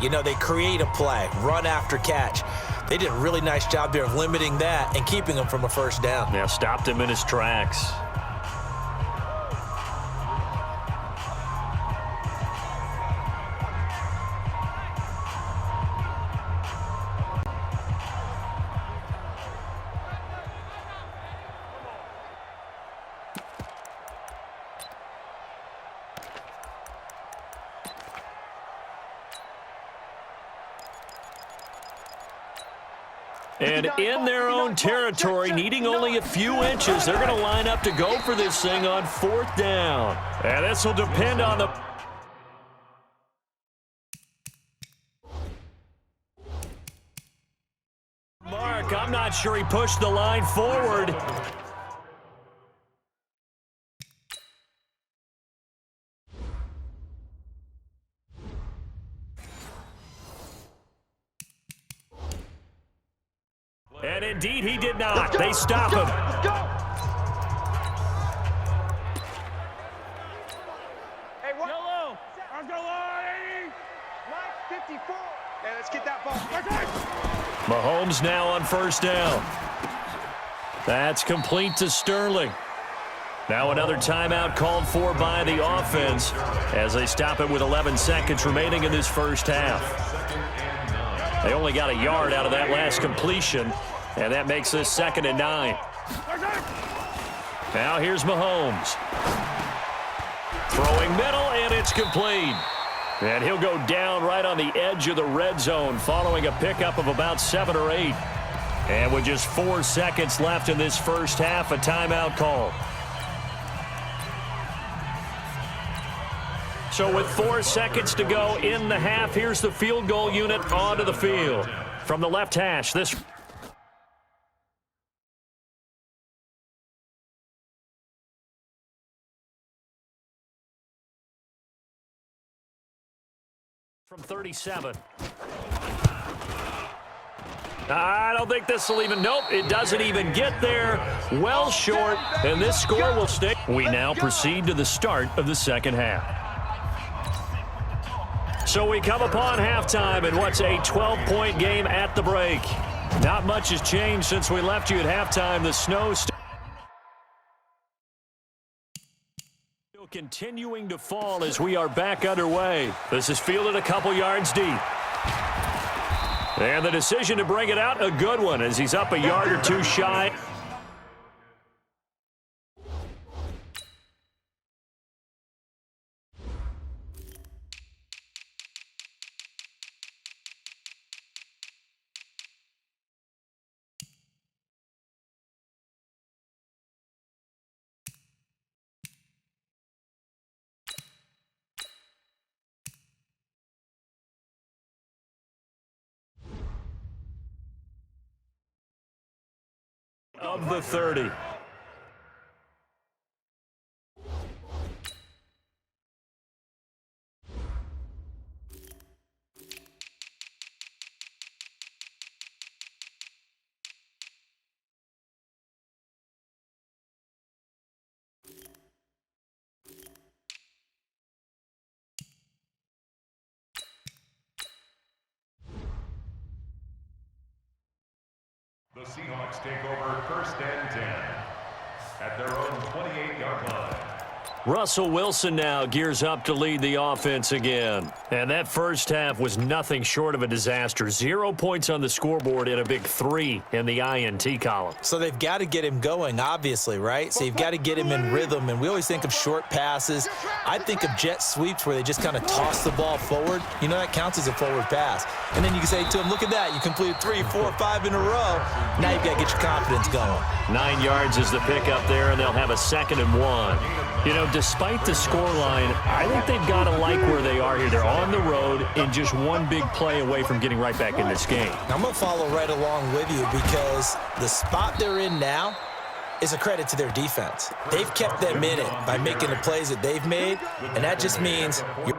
You know, they create a play, run after catch. They did a really nice job there of limiting that and keeping him from a first down. Yeah, stopped him in his tracks. And in their own territory, needing only a few inches, they're going to line up to go for this thing on 4th down. And this will depend on the... Mark, I'm not sure he pushed the line forward. And indeed, he did not. They stop him. Let's go. Hey, what? Yellow. Let's go, Mike, 54. Hey, let's get that ball. Mahomes now on 1st down. That's complete to Sterling. Now another timeout called for by the offense as they stop it with 11 seconds remaining in this first half. They only got a yard out of that last completion, and that makes this 2nd and 9. Now here's Mahomes. Throwing middle, and it's complete. And he'll go down right on the edge of the red zone following a pickup of about 7 or 8. And with just 4 seconds left in this first half, a timeout call. So with 4 seconds to go in the half, here's the field goal unit onto the field. From the left hash, this... from 37. I don't think this will even... Nope, it doesn't even get there. Well short, and this score will stay. We now proceed to the start of the second half. So we come upon halftime in what's a 12-point game at the break. Not much has changed since we left you at halftime. The snow still continuing to fall as we are back underway. This is fielded a couple yards deep. And the decision to bring it out, a good one, as he's up a yard or two shy. Of the 30. The Seahawks take over 1st and 10 at their own 28-yard line. Russell Wilson now gears up to lead the offense again. And that first half was nothing short of a disaster. 0 points on the scoreboard and a big 3 in the INT column. So they've got to get him going, obviously, right? So you've got to get him in rhythm. And we always think of short passes. I think of jet sweeps where they just kind of toss the ball forward. You know, that counts as a forward pass. And then you can say to him, look at that. You completed 3, 4, 5 in a row. Now you've got to get your confidence going. 9 yards is the pickup there, and they'll have a 2nd and 1. You know, despite the scoreline, I think they've got to like where they are here. They're on the road and just one big play away from getting right back in this game. I'm going to follow right along with you because the spot they're in now is a credit to their defense. They've kept them in it by making the plays that they've made, and that just means you're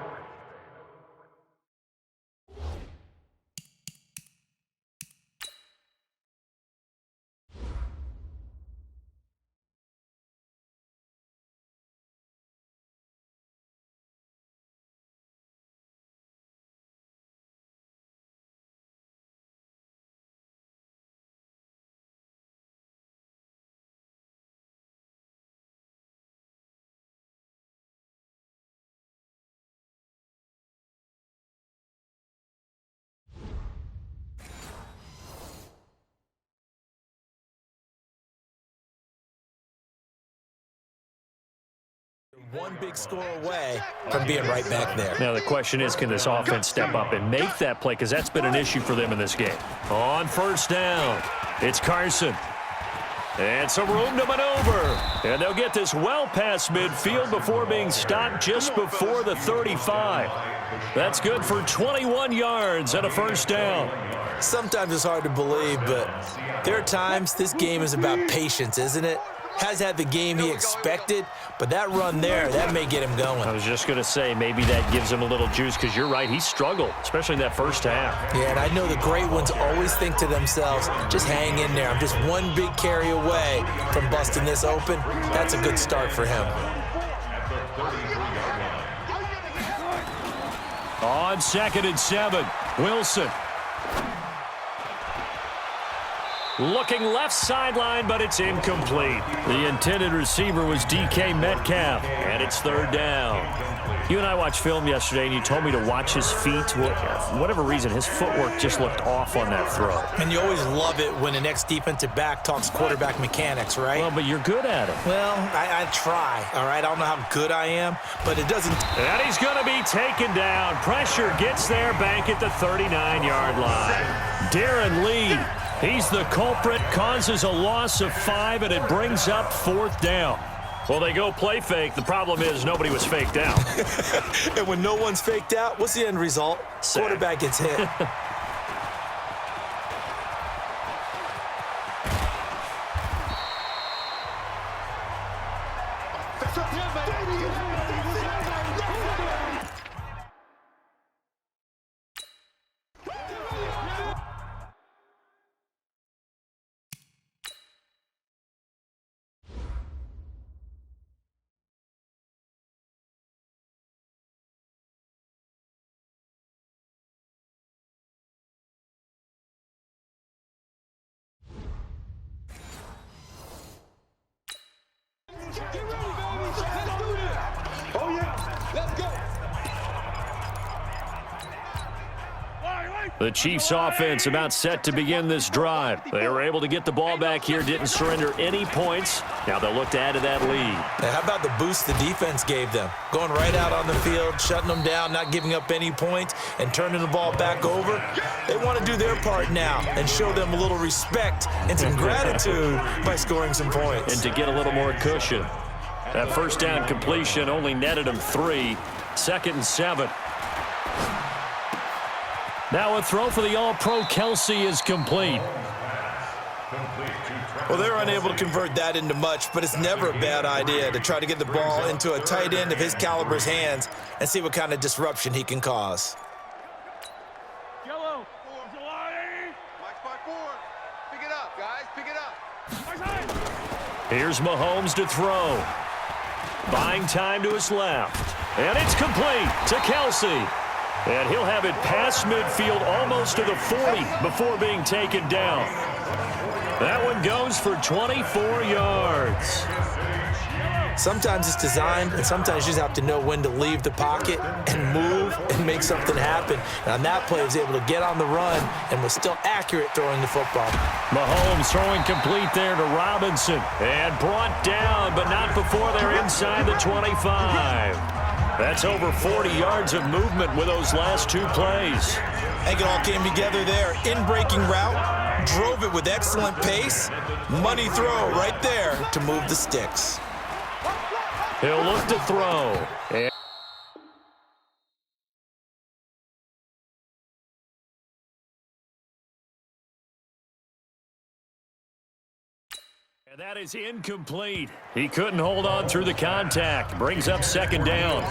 one big score away from being right back there. Now the question is, can this offense step up and make that play? Because that's been an issue for them in this game. On first down, it's Carson. And some room to maneuver. And they'll get this well past midfield before being stopped just before the 35. That's good for 21 yards and a first down. Sometimes it's hard to believe, but there are times this game is about patience, isn't it? Has had the game he expected, but that run there, that may get him going. I was just going to say, maybe that gives him a little juice, because you're right, he struggled, especially in that first half. Yeah, and I know the great ones always think to themselves, just hang in there. I'm just one big carry away from busting this open. That's a good start for him. On 2nd and 7, Wilson. Looking left sideline, but it's incomplete. The intended receiver was DK Metcalf, and it's 3rd down. You and I watched film yesterday, and you told me to watch his feet. For whatever reason, his footwork just looked off on that throw. And you always love it when an ex-defensive back talks quarterback mechanics, right? Well, but you're good at it. Well, I try, all right? I don't know how good I am, but it doesn't... And he's going to be taken down. Pressure gets there, back at the 39-yard line. Darren Lee, he's the culprit, causes a loss of 5, and it brings up 4th down. Well, they go play fake. The problem is nobody was faked out. And when no one's faked out, what's the end result? Sack. Quarterback gets hit. The Chiefs offense about set to begin this drive. They were able to get the ball back here, didn't surrender any points. Now they'll look to add to that lead. Now, how about the boost the defense gave them? Going right out on the field, shutting them down, not giving up any points, and turning the ball back over. They want to do their part now and show them a little respect and some gratitude by scoring some points. And to get a little more cushion. That first down completion only netted them 3. 2nd and 7. Now a throw for the All-Pro Kelsey is complete. Well, they're unable to convert that into much, but it's never a bad idea to try to get the ball into a tight end of his caliber's hands and see what kind of disruption he can cause. Yellow. Mike's by 4. Pick it up, guys. Pick it up. Here's Mahomes to throw. Buying time to his left. And it's complete to Kelsey. And he'll have it past midfield almost to the 40 before being taken down. That one goes for 24 yards. Sometimes it's designed, and sometimes you just have to know when to leave the pocket and move and make something happen. And on that play, he was able to get on the run and was still accurate throwing the football. Mahomes throwing complete there to Robinson. And brought down, but not before they're inside the 25. That's over 40 yards of movement with those last 2 plays. I think it all came together there. In-breaking route, drove it with excellent pace. Money throw right there to move the sticks. He'll look to throw. And that is incomplete. He couldn't hold on through the contact. Brings up 2nd down.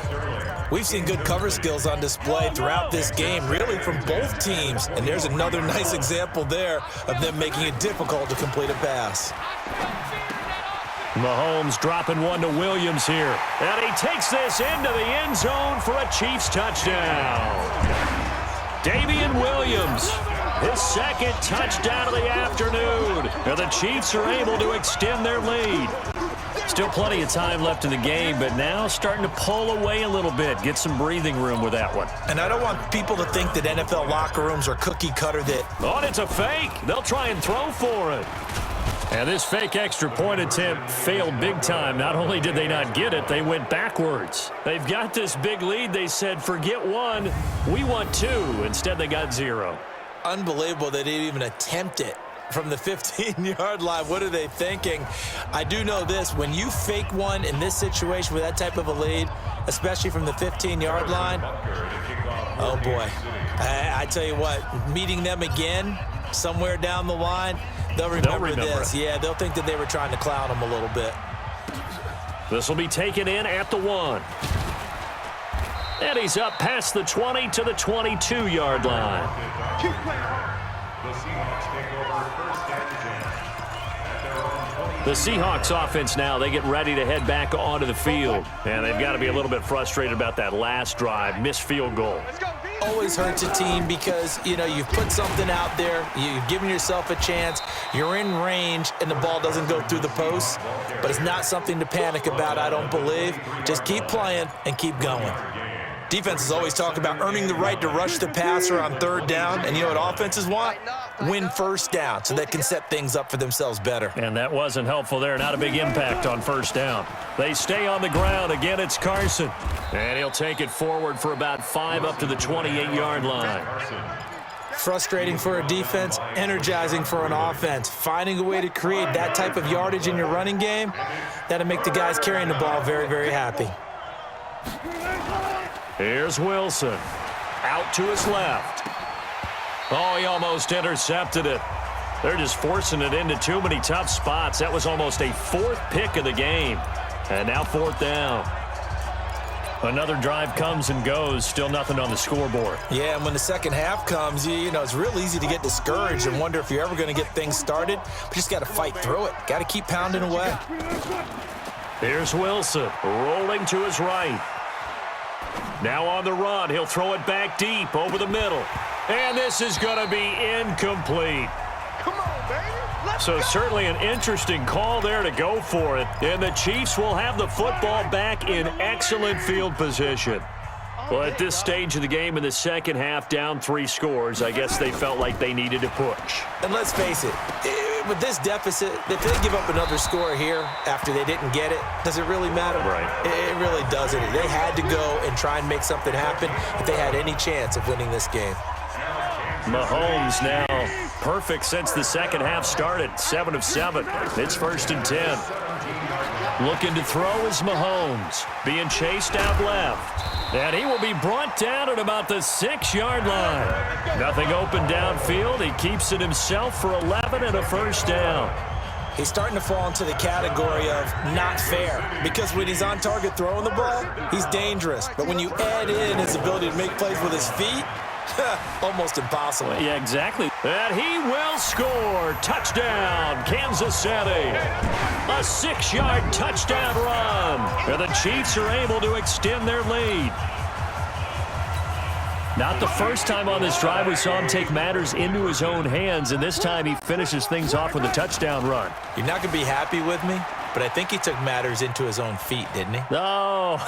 We've seen good cover skills on display throughout this game, really from both teams. And there's another nice example there of them making it difficult to complete a pass. Mahomes dropping one to Williams here. And he takes this into the end zone for a Chiefs touchdown. Damian Williams, his 2nd touchdown of the afternoon. And the Chiefs are able to extend their lead. Still plenty of time left in the game, but now starting to pull away a little bit. Get some breathing room with that one. And I don't want people to think that NFL locker rooms are cookie cutter that... Oh, and it's a fake. They'll try and throw for it. And this fake extra point attempt failed big time. Not only did they not get it, they went backwards. They've got this big lead. They said, forget one, we want two. Instead, they got 0. Unbelievable they didn't even attempt it from the 15-yard line. What are they thinking? I do know this. When you fake one in this situation with that type of a lead, especially from the 15-yard line, oh, boy. I tell you what, meeting them again somewhere down the line, they'll remember this. Yeah, they'll think that they were trying to clown them a little bit. This will be taken in at the 1. And he's up past the 20 to the 22-yard line. The Seahawks take over first and 10 at their own 20. The Seahawks offense now, they get ready to head back onto the field. And they've got to be a little bit frustrated about that last drive, missed field goal. Always hurts a team because, you know, you've put something out there, you've given yourself a chance, you're in range, and the ball doesn't go through the post. But it's not something to panic about, I don't believe. Just keep playing and keep going. Defenses always talk about earning the right to rush the passer on 3rd down, and you know what offenses want? Win 1st down so they can set things up for themselves better. And that wasn't helpful there. Not a big impact on 1st down. They stay on the ground. Again, it's Carson. And he'll take it forward for about 5 up to the 28-yard line. Frustrating for a defense, energizing for an offense. Finding a way to create that type of yardage in your running game, that'll make the guys carrying the ball very, very happy. Here's Wilson. Out to his left. Oh, he almost intercepted it. They're just forcing it into too many tough spots. That was almost a 4th pick of the game. And now 4th down. Another drive comes and goes. Still nothing on the scoreboard. Yeah, and when the second half comes, you know, it's real easy to get discouraged and wonder if you're ever going to get things started. But just got to fight through it. Got to keep pounding away. Here's Wilson. Rolling to his right. Now on the run, he'll throw it back deep over the middle. And this is going to be incomplete. Come on, baby. Let's So go. certainly an interesting call there to go for it. And the Chiefs will have the football back in excellent field position. Well, at this stage of the game in the second half, down 3 scores, I guess they felt like they needed to push. And let's face it, with this deficit, if they give up another score here after they didn't get it, does it really matter? Right. It really doesn't. They had to go and try and make something happen if they had any chance of winning this game. Mahomes now perfect since the second half started. 7 of 7. It's 1st and 10. Looking to throw is Mahomes. Being chased out left. And he will be brought down at about the 6-yard line. Nothing open downfield. He keeps it himself for 11 and a 1st down. He's starting to fall into the category of not fair because when he's on target throwing the ball, he's dangerous. But when you add in his ability to make plays with his feet, almost impossible. Yeah, exactly. And he will score. Touchdown, Kansas City. A 6-yard touchdown run. And the Chiefs are able to extend their lead. Not the first time on this drive we saw him take matters into his own hands, and this time he finishes things off with a touchdown run. You're not going to be happy with me, but I think he took matters into his own feet, didn't he? Oh,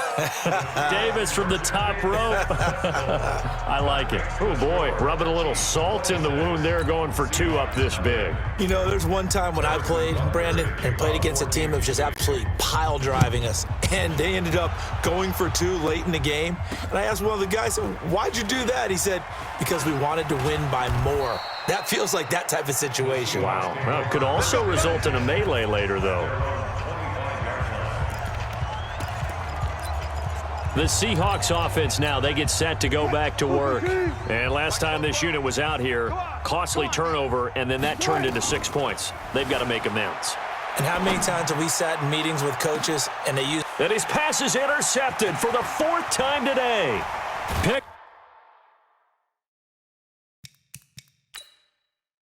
Davis from the top rope. I like it. Oh, boy, rubbing a little salt in the wound there, going for 2 up this big. You know, there's one time when I played, Brandon, and played against a team that was just absolutely pile driving us, and they ended up going for 2 late in the game. And I asked one of the guys, why'd you do that? He said, because we wanted to win by more. That feels like that type of situation. Wow. Well, it could also result in a melee later, though. The Seahawks offense now, they get set to go back to work. And last time this unit was out here, costly turnover, and then that turned into 6 points. They've got to make amends. And how many times have we sat in meetings with coaches and they use... And his pass is intercepted for the 4th time today. Pick.